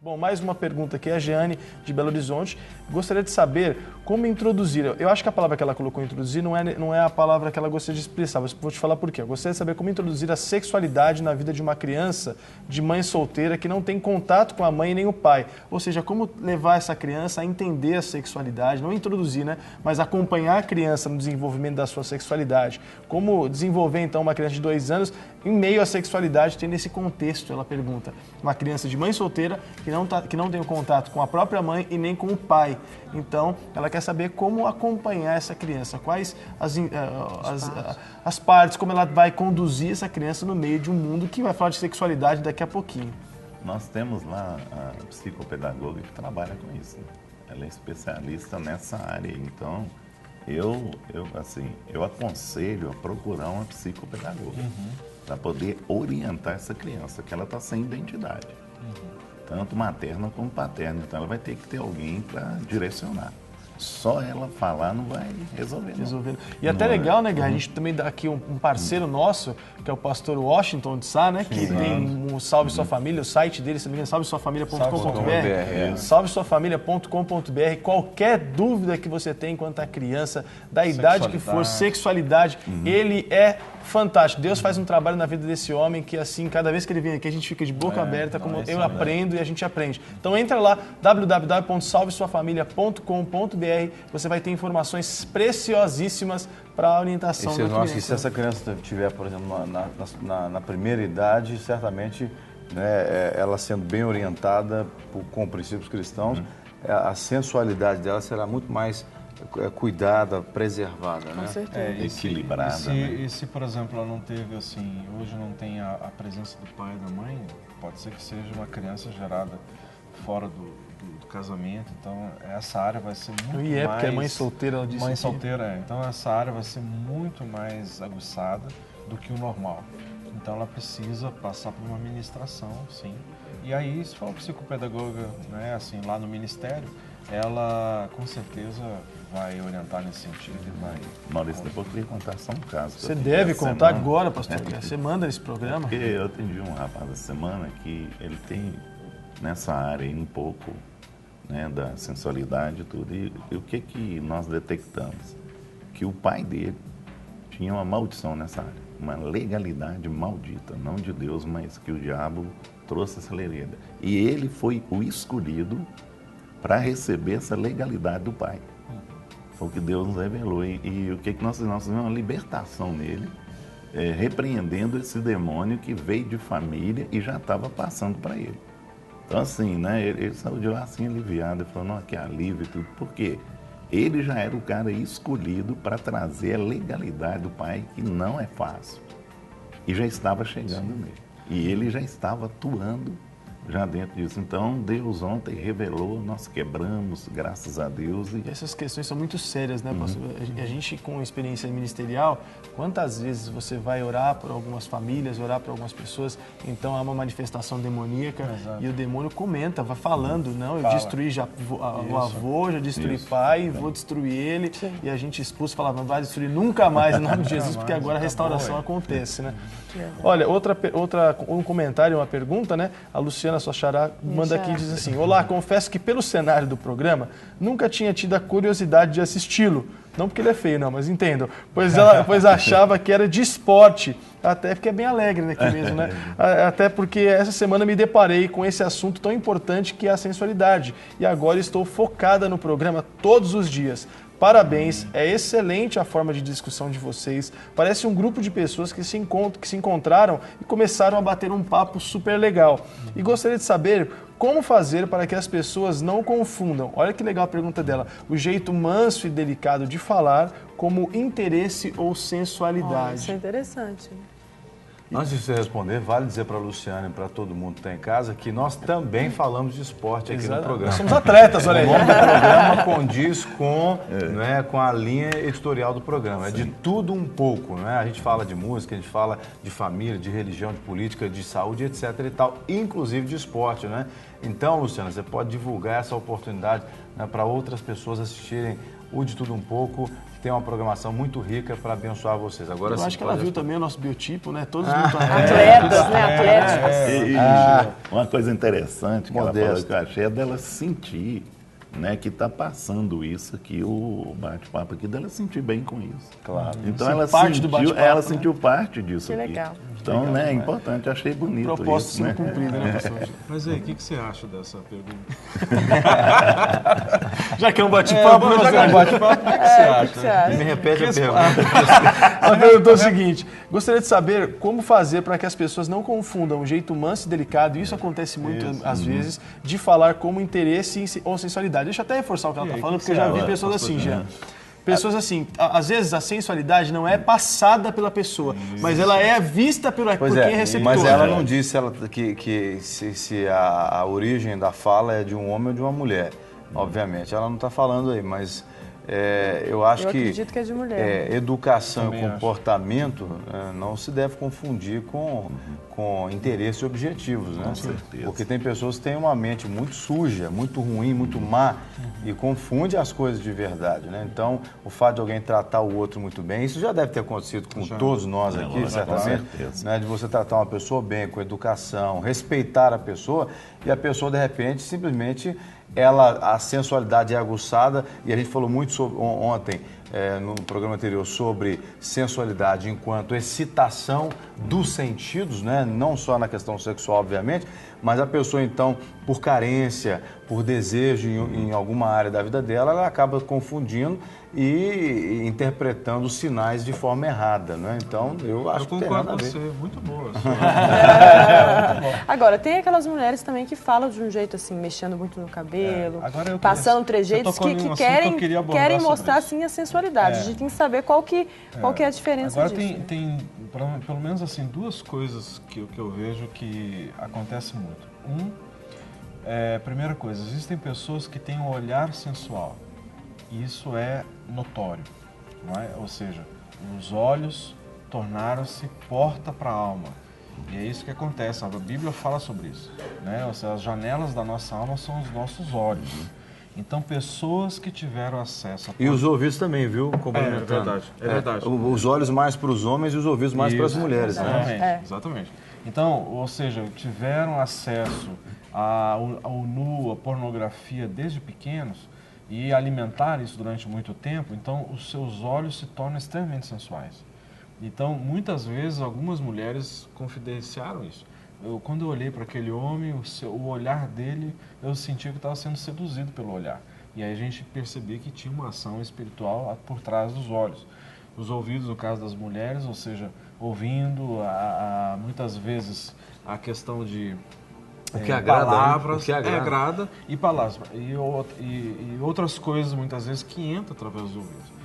Bom, mais uma pergunta aqui, a Jeane, de Belo Horizonte. Gostaria de saber como introduzir. Eu acho que a palavra que ela colocou, introduzir, não é a palavra que ela gostaria de expressar. Vou te falar por quê. Eu gostaria de saber como introduzir a sexualidade na vida de uma criança de mãe solteira que não tem contato com a mãe nem o pai. Ou seja, como levar essa criança a entender a sexualidade, não introduzir, né? Mas acompanhar a criança no desenvolvimento da sua sexualidade. Como desenvolver, então, uma criança de 2 anos em meio à sexualidade, tendo esse contexto, ela pergunta. Uma criança de mãe solteira que não tem o contato com a própria mãe e nem com o pai. Então, ela quer saber como acompanhar essa criança, quais as partes, como ela vai conduzir essa criança no meio de um mundo que vai falar de sexualidade daqui a pouquinho. Nós temos lá a psicopedagoga que trabalha com isso. Ela é especialista nessa área. Então, eu aconselho a procurar uma psicopedagoga para poder orientar essa criança, que ela está sem identidade. Tanto materna como paterna. Então, ela vai ter que ter alguém para direcionar. Só ela falar não vai resolver. E até legal, né, Guerra? A gente também dá aqui um parceiro nosso, que é o pastor Washington de Sá, né? Que tem o Salve Sua Família, o site dele, se não me engano, salvesuafamilia.com.br. Salvesuafamilia.com.br. Qualquer dúvida que você tem quanto à criança, da idade que for, sexualidade, ele é fantástico. Deus faz um trabalho na vida desse homem que, assim, cada vez que ele vem aqui, a gente fica de boca aberta, como eu aprendo e a gente aprende. Então, entra lá, www.salvesuafamilia.com.br. Você vai ter informações preciosíssimas para a orientação da criança. E se essa criança estiver, por exemplo, na primeira idade, certamente, né, ela sendo bem orientada com princípios cristãos, a sensualidade dela será muito mais cuidada, preservada, né? Com certeza. Equilibrada. E se, por exemplo, ela não teve, assim, hoje não tem a presença do pai e da mãe, pode ser que seja uma criança gerada fora do casamento, então essa área vai ser muito mais... porque é mãe solteira, ela disse. Mãe solteira, então essa área vai ser muito mais aguçada do que o normal. Então ela precisa passar por uma ministração, sim. E aí, se for uma psicopedagoga, né, assim, lá no ministério, ela com certeza vai orientar nesse sentido e vai... Maurício, depois eu queria contar só um caso. Você deve contar agora, pastor. Você manda nesse programa. Porque eu atendi um rapaz essa semana que ele tem nessa área aí um pouco, né, da sensualidade e tudo. E o que nós detectamos? Que o pai dele tinha uma maldição nessa área, uma legalidade maldita, não de Deus, mas que o diabo trouxe essa legalidade. E ele foi o escolhido para receber essa legalidade do pai. Foi o que Deus nos revelou. E o que nós fizemos? Nós fizemos uma libertação nele, repreendendo esse demônio que veio de família e já estava passando para ele. Então, assim, né, ele saiu de lá assim aliviado, ele falou, não, que alívio e tudo. Por quê? Ele já era o cara escolhido para trazer a legalidade do pai, que não é fácil. E já estava chegando nele. E ele já estava atuando já dentro disso. Então, Deus ontem revelou, nós quebramos, graças a Deus. E essas questões são muito sérias, né, pastor? A gente, com experiência ministerial, quantas vezes você vai orar por algumas famílias, orar por algumas pessoas, então há uma manifestação demoníaca e o demônio comenta, vai falando, não, eu destruí já o avô, já destruí o pai, vou destruir ele, e a gente expulsa e fala, não vai destruir nunca mais em nome de Jesus, porque agora a restauração acontece, né? Olha, um comentário, uma pergunta, né? A Luciana, sua xará, manda aqui e diz assim, olá, confesso que pelo cenário do programa, nunca tinha tido a curiosidade de assisti-lo. Não porque ele é feio, não, mas entendo. Pois achava que era de esporte. Até porque é bem alegre aqui mesmo, né? Até porque essa semana me deparei com esse assunto tão importante que é a sensualidade. E agora estou focada no programa todos os dias. Parabéns, é excelente a forma de discussão de vocês. Parece um grupo de pessoas que se encontraram e começaram a bater um papo super legal. E gostaria de saber como fazer para que as pessoas não confundam, olha que legal a pergunta dela, o jeito manso e delicado de falar como interesse ou sensualidade. Isso é interessante. Antes de você responder, vale dizer para a Luciana e para todo mundo que está em casa que nós também falamos de esporte aqui no programa. Nós somos atletas, olha aí. O nome do programa condiz com a linha editorial do programa. É de tudo um pouco, né? A gente fala de música, a gente fala de família, de religião, de política, de saúde, etc. e tal, inclusive de esporte, né? Então, Luciana, você pode divulgar essa oportunidade, né, para outras pessoas assistirem o De Tudo Um Pouco, que tem uma programação muito rica para abençoar vocês. Agora, eu acho que ela viu também o nosso biotipo, né? Todos muito atletas, né? Atléticos. Uma coisa interessante que Modesta. ela falou que eu achei é dela sentir, né, que está passando isso aqui, o bate-papo aqui, dela sentir bem com isso. Claro. Então Sim, ela parte sentiu, do bate-papo, ela né? sentiu parte disso Que aqui. legal. Então, né, é importante, achei bonito Propósito isso, sendo né? cumprido, né, pastor? Mas aí, o que você acha dessa pergunta? Já que é um bate-papo, Já que é um bate-papo, o que você O acha? que você acha? Me repete a pergunta. A pergunta é o seguinte: gostaria de saber como fazer para que as pessoas não confundam o jeito manso e delicado, e isso acontece muito às vezes, de falar como interesse ou sensualidade. Deixa eu até reforçar o que ela está falando, porque eu já vi pessoas assim, já. Pessoas assim, às vezes a sensualidade não é passada pela pessoa, mas ela é vista por quem é receptor. Mas ela não disse que se a origem da fala é de um homem ou de uma mulher. Obviamente, ela não está falando aí, mas eu acho Eu que acredito que é de mulher. educação Também e comportamento não se deve confundir com interesses e objetivos, né? Com certeza. Porque tem pessoas que têm uma mente muito suja, muito ruim, muito má e confunde as coisas de verdade, né? Então, o fato de alguém tratar o outro muito bem, isso já deve ter acontecido com todos nós aqui, lógico, certamente, com certeza. né? De você tratar uma pessoa bem, com educação, respeitar a pessoa e a pessoa, de repente, simplesmente a sensualidade é aguçada, e a gente falou muito sobre, ontem, no programa anterior, sobre sensualidade enquanto excitação dos sentidos, né? Não só na questão sexual, obviamente, mas a pessoa, então, por carência, por desejo em alguma área da vida dela, ela acaba confundindo e interpretando os sinais de forma errada, né? Então, eu acho que tem nada a concordo com ver. você, muito boa. Agora, tem aquelas mulheres também que falam de um jeito assim, mexendo muito no cabelo, Agora eu passando queria- trejeitos você tocou que em um assunto que eu querem, queria abordar querem sobre mostrar isso. assim a sensualidade. A gente tem que saber qual que é a diferença Agora disso. tem pelo menos assim, duas coisas que eu vejo que acontece muito. Primeira coisa, existem pessoas que têm um olhar sensual. E isso é notório, não é? Ou seja, os olhos tornaram-se porta para a alma. E é isso que acontece, a Bíblia fala sobre isso, né? Ou seja, as janelas da nossa alma são os nossos olhos. Então, pessoas que tiveram acesso a... E os ouvidos também, viu? Complementando. É verdade. Os olhos mais para os homens e os ouvidos mais para as mulheres, né? Exatamente, exatamente. Então, ou seja, tiveram acesso ao nu, à pornografia desde pequenos e alimentaram isso durante muito tempo, então os seus olhos se tornam extremamente sensuais. Então, muitas vezes, algumas mulheres confidenciaram isso. Quando eu olhei para aquele homem, o olhar dele, eu senti que estava sendo seduzido pelo olhar. E aí a gente percebia que tinha uma ação espiritual por trás dos olhos. Os ouvidos, no caso das mulheres, ou seja, ouvindo, muitas vezes a questão de O que agrada, palavras, né? O que agrada. e palavras, e outras coisas muitas vezes que entram através dos ouvidos.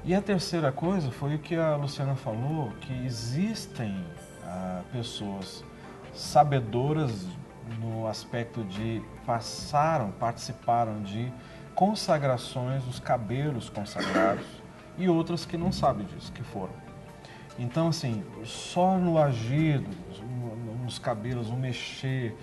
E a terceira coisa foi o que a Luciana falou, que existem pessoas sabedoras no aspecto de participaram de consagrações dos cabelos consagrados e outras que não sabem disso, que foram. Então, assim, só no agir, nos cabelos, no mexer,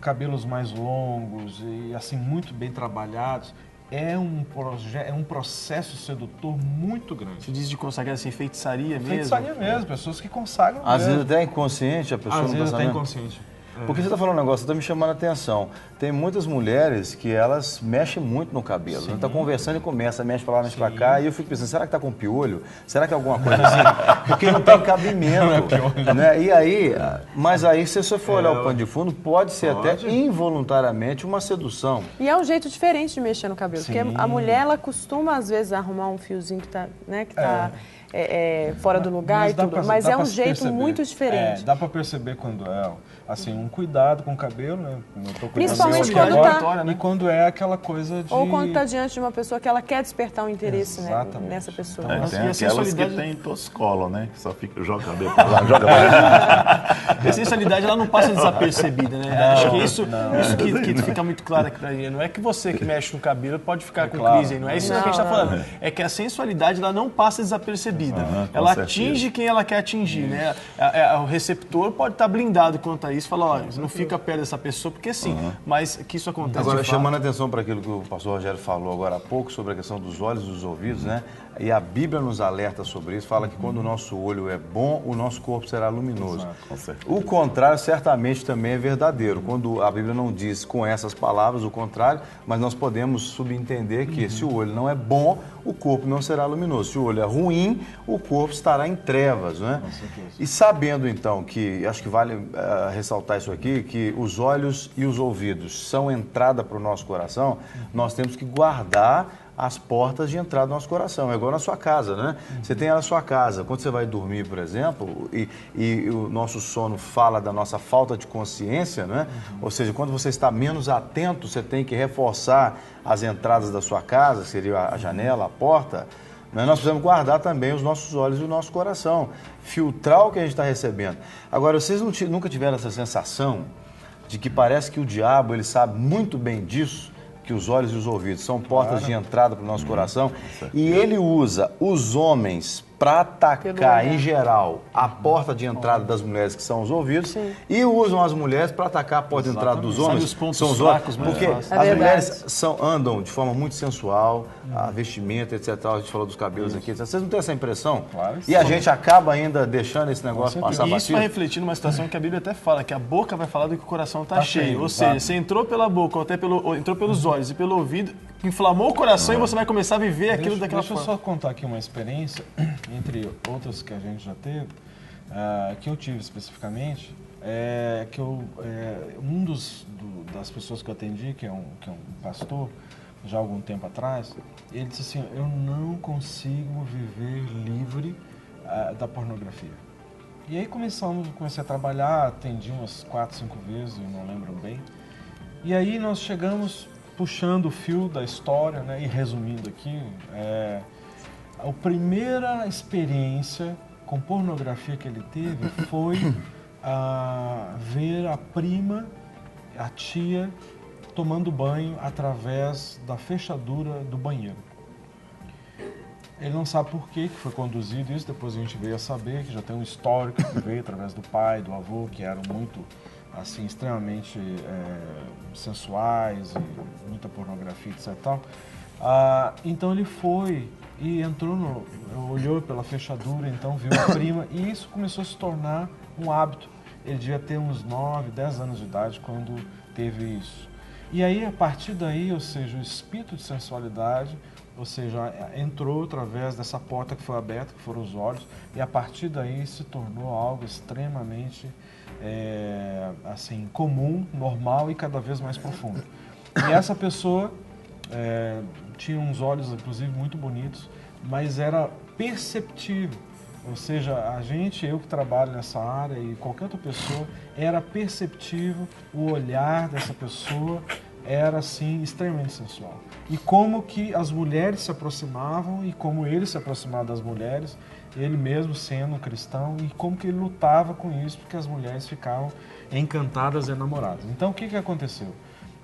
cabelos mais longos e assim muito bem trabalhados, é um processo sedutor muito grande. Você diz de consagrar assim, feitiçaria mesmo? Feitiçaria mesmo, pessoas que consagram Às mesmo. vezes até inconsciente, a pessoa Às não vezes está até sabendo. inconsciente. Porque você está falando um negócio, está me chamando a atenção. Tem muitas mulheres que elas mexem muito no cabelo. Você está conversando e começa, mexe para lá, mexe para cá, e eu fico pensando, será que está com piolho? Será que é alguma coisa assim? Porque não tem cabimento. Né? E aí, mas aí, se você for olhar o pano de fundo, pode ser até involuntariamente uma sedução. E é um jeito diferente de mexer no cabelo, porque a mulher, ela costuma, às vezes, arrumar um fiozinho que está fora do lugar e tudo, mas é um jeito muito diferente. Dá para perceber quando é, assim, um cuidado com o cabelo, né? Eu tô cuidando Principalmente aqui quando agora, tá... E quando é aquela coisa de... Ou quando está diante de uma pessoa que ela quer despertar um interesse, né, Exatamente. nessa pessoa. Tem E a aquelas sensualidade- que tem toscolo, né? Que só fica, joga o cabelo pra lá, joga pra lá. A sensualidade ela não passa desapercebida, né? Acho que isso que fica muito claro aqui pra gente. Não é que você que mexe no cabelo pode ficar com claro. crise, não é isso que a gente está falando. É que a sensualidade ela não passa desapercebida. Com Ela certeza. atinge quem ela quer atingir, né? O receptor pode estar blindado quanto a isso, fala, olha, não fica perto dessa pessoa, porque sim, mas que isso acontece Agora, de chamando a fato. atenção para aquilo que o pastor Rogério falou agora há pouco, sobre a questão dos olhos e dos ouvidos, né? E a Bíblia nos alerta sobre isso, fala que quando o nosso olho é bom, o nosso corpo será luminoso. Exato, com certeza. O contrário certamente também é verdadeiro. Quando a Bíblia não diz com essas palavras o contrário, mas nós podemos subentender que se o olho não é bom, o corpo não será luminoso. Se o olho é ruim, o corpo estará em trevas, né? E sabendo então que, acho que vale ressaltar isso aqui, que os olhos e os ouvidos são entrada para o nosso coração, nós temos que guardar as portas de entrada do nosso coração. É igual na sua casa, né? Você tem a sua casa. Quando você vai dormir, por exemplo, e o nosso sono fala da nossa falta de consciência, né? Ou seja, quando você está menos atento, você tem que reforçar as entradas da sua casa, que seria a janela, a porta. Nós precisamos guardar também os nossos olhos e o nosso coração. Filtrar o que a gente está recebendo. Agora, vocês nunca tiveram essa sensação de que parece que o diabo, ele sabe muito bem disso, que os olhos e os ouvidos são portas de entrada para o nosso coração, e ele usa os homens para atacar, em geral, a porta de entrada das mulheres, que são os ouvidos, e usam as mulheres para atacar a porta de entrada dos homens, Sabe os pontos são os fracos, olhos, porque mais as mulheres andam de forma muito sensual, a vestimenta, etc. A gente falou dos cabelos aqui, etc. Vocês não têm essa impressão? Claro, e a gente acaba ainda deixando esse negócio passar E isso batido? vai refletir numa situação que a Bíblia até fala, que a boca vai falar do que o coração está cheio. Ou seja, você entrou pela boca, ou até entrou pelos olhos e pelo ouvido, inflamou o coração e você vai começar a viver aquilo daquela forma. Deixa eu só contar aqui uma experiência, entre outras que a gente já teve, que eu tive especificamente, que das pessoas que eu atendi, que é um pastor, já há algum tempo atrás, ele disse assim, eu não consigo viver livre da pornografia. E aí comecei a trabalhar, atendi umas 4, 5 vezes, eu não lembro bem. E aí nós chegamos puxando o fio da história, né, e resumindo aqui, a primeira experiência com pornografia que ele teve foi ver a prima, a tia, tomando banho através da fechadura do banheiro. Ele não sabe por que foi conduzido isso, depois a gente veio a saber que já tem um histórico que veio através do pai, do avô, que eram muito, assim, extremamente sensuais, e muita pornografia, etc. Então ele foi e olhou pela fechadura, então viu a prima, e isso começou a se tornar um hábito. Ele devia ter uns 9, 10 anos de idade quando teve isso. E aí, a partir daí, ou seja, o espírito de sensualidade, ou seja, entrou através dessa porta que foi aberta, que foram os olhos, e a partir daí se tornou algo extremamente assim, comum, normal e cada vez mais profundo. E essa pessoa tinha uns olhos, inclusive, muito bonitos, mas era perceptível. Ou seja, eu que trabalho nessa área e qualquer outra pessoa, era perceptível o olhar dessa pessoa, era assim, extremamente sensual. E como que as mulheres se aproximavam e como ele se aproximava das mulheres, ele mesmo sendo um cristão, e como que ele lutava com isso, porque as mulheres ficavam encantadas e enamoradas. Então, o que aconteceu?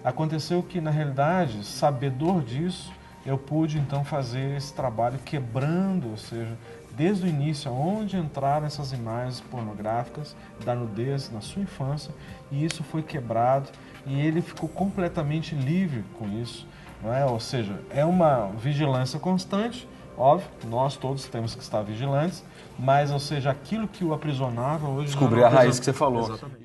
Aconteceu que, na realidade, sabedor disso, eu pude, então, fazer esse trabalho quebrando, ou seja, desde o início, onde entraram essas imagens pornográficas da nudez na sua infância, e isso foi quebrado, e ele ficou completamente livre com isso, não é? Ou seja, é uma vigilância constante, óbvio, nós todos temos que estar vigilantes, mas, ou seja, aquilo que o aprisionava hoje... Descobrir a raiz que você falou. Exatamente.